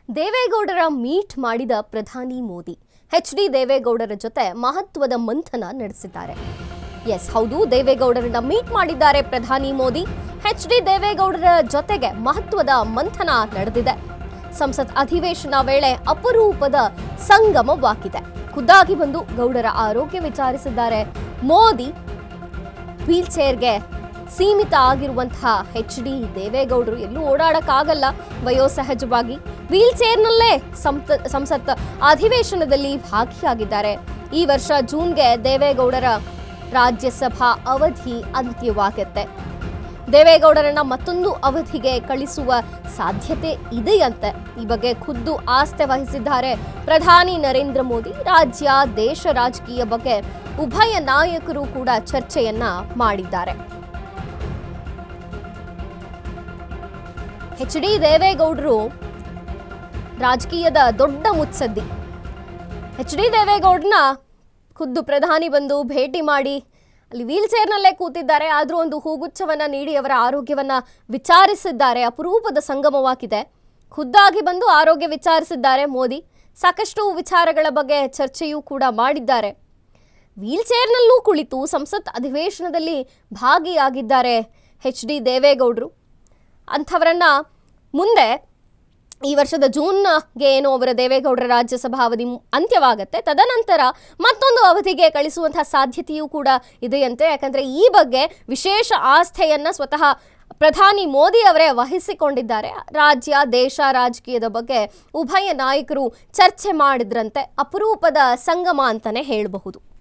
ದೇವೇಗೌಡರ ಮೀಟ್ ಮಾಡಿದ ಪ್ರಧಾನಿ ಮೋದಿ ಎಚ್.ಡಿ. ದೇವೇಗೌಡರ ಜೊತೆ ಮಹತ್ವದ ಮಂಥನ ನಡೆಸಿದ್ದಾರೆ. ಎಸ್ ಹೌದು, ದೇವೇಗೌಡರನ್ನ ಮೀಟ್ ಮಾಡಿದ್ದಾರೆ ಪ್ರಧಾನಿ ಮೋದಿ. ಎಚ್.ಡಿ. ದೇವೇಗೌಡರ ಜೊತೆಗೆ ಮಹತ್ವದ ಮಂಥನ ನಡೆದಿದೆ. ಸಂಸತ್ ಅಧಿವೇಶನ ವೇಳೆ ಅಪರೂಪದ ಸಂಗಮವಾಗಿದೆ. ಖುದ್ದಾಗಿ ಬಂದು ಗೌಡರ ಆರೋಗ್ಯ ವಿಚಾರಿಸಿದ್ದಾರೆ ಮೋದಿ. ವೀಲ್ ಚೇರ್ಗೆ ಸೀಮಿತ ಆಗಿರುವಂತಹ ಎಚ್.ಡಿ. ದೇವೇಗೌಡರು ಎಲ್ಲೂ ಓಡಾಡಕ್ಕಾಗಲ್ಲ. ವಯೋಸಹಜವಾಗಿ ವೀಲ್ ಚೇರ್ನಲ್ಲೇ ಸಂಸತ್ ಅಧಿವೇಶನದಲ್ಲಿ ಭಾಗಿಯಾಗಿದ್ದಾರೆ. ಈ ವರ್ಷ ಜೂನ್ಗೆ ದೇವೇಗೌಡರ ರಾಜ್ಯಸಭಾ ಅವಧಿ ಅಂತ್ಯವಾಗುತ್ತೆ. ದೇವೇಗೌಡರನ್ನ ಮತ್ತೊಂದು ಅವಧಿಗೆ ಕಳಿಸುವ ಸಾಧ್ಯತೆ ಇದೆಯಂತೆ. ಈ ಬಗ್ಗೆ ಖುದ್ದು ಆಸ್ಥೆ ವಹಿಸಿದ್ದಾರೆ ಪ್ರಧಾನಿ ನರೇಂದ್ರ ಮೋದಿ. ರಾಜ್ಯ ದೇಶ ರಾಜಕೀಯ ಬಗ್ಗೆ ಉಭಯ ನಾಯಕರು ಕೂಡ ಚರ್ಚೆಯನ್ನ ಮಾಡಿದ್ದಾರೆ. ಎಚ್.ಡಿ. ದೇವೇಗೌಡರು ರಾಜಕೀಯದ ದೊಡ್ಡ ಮುತ್ಸದ್ದಿ. ಎಚ್.ಡಿ. ದೇವೇಗೌಡರನ್ನ ಖುದ್ದು ಪ್ರಧಾನಿ ಬಂದು ಭೇಟಿ ಮಾಡಿ ಅಲ್ಲಿ ವೀಲ್ ಚೇರ್ನಲ್ಲೇ ಕೂತಿದ್ದಾರೆ. ಆದರೂ ಒಂದು ಹೂಗುಚ್ಛವನ್ನ ನೀಡಿ ಅವರ ಆರೋಗ್ಯವನ್ನ ವಿಚಾರಿಸಿದ್ದಾರೆ. ಅಪರೂಪದ ಸಂಗಮವಾಗಿದೆ. ಖುದ್ದಾಗಿ ಬಂದು ಆರೋಗ್ಯ ವಿಚಾರಿಸಿದ್ದಾರೆ ಮೋದಿ. ಸಾಕಷ್ಟು ವಿಚಾರಗಳ ಬಗ್ಗೆ ಚರ್ಚೆಯೂ ಕೂಡ ಮಾಡಿದ್ದಾರೆ. ವೀಲ್ ಚೇರ್ನಲ್ಲೂ ಕುಳಿತು ಸಂಸತ್ ಅಧಿವೇಶನದಲ್ಲಿ ಭಾಗಿಯಾಗಿದ್ದಾರೆ ಎಚ್.ಡಿ. ದೇವೇಗೌಡರು. ಅಂಥವರನ್ನ ಮುಂದೆ ಈ ವರ್ಷದ ಜೂನ್ಗೆ ಏನೋ ಅವರ ದೇವೇಗೌಡರ ರಾಜ್ಯಸಭಾ ಅವಧಿ ಅಂತ್ಯವಾಗುತ್ತೆ. ತದನಂತರ ಮತ್ತೊಂದು ಅವಧಿಗೆ ಕಳಿಸುವಂತಹ ಸಾಧ್ಯತೆಯೂ ಕೂಡ ಇದೆಯಂತೆ. ಯಾಕಂದರೆ ಈ ಬಗ್ಗೆ ವಿಶೇಷ ಆಸ್ಥೆಯನ್ನು ಸ್ವತಃ ಪ್ರಧಾನಿ ಮೋದಿ ಅವರೇ ವಹಿಸಿಕೊಂಡಿದ್ದಾರೆ. ರಾಜ್ಯ ದೇಶ ರಾಜಕೀಯದ ಬಗ್ಗೆ ಉಭಯ ನಾಯಕರು ಚರ್ಚೆ ಮಾಡಿದ್ರಂತೆ. ಅಪರೂಪದ ಸಂಗಮ ಅಂತಲೇ ಹೇಳಬಹುದು.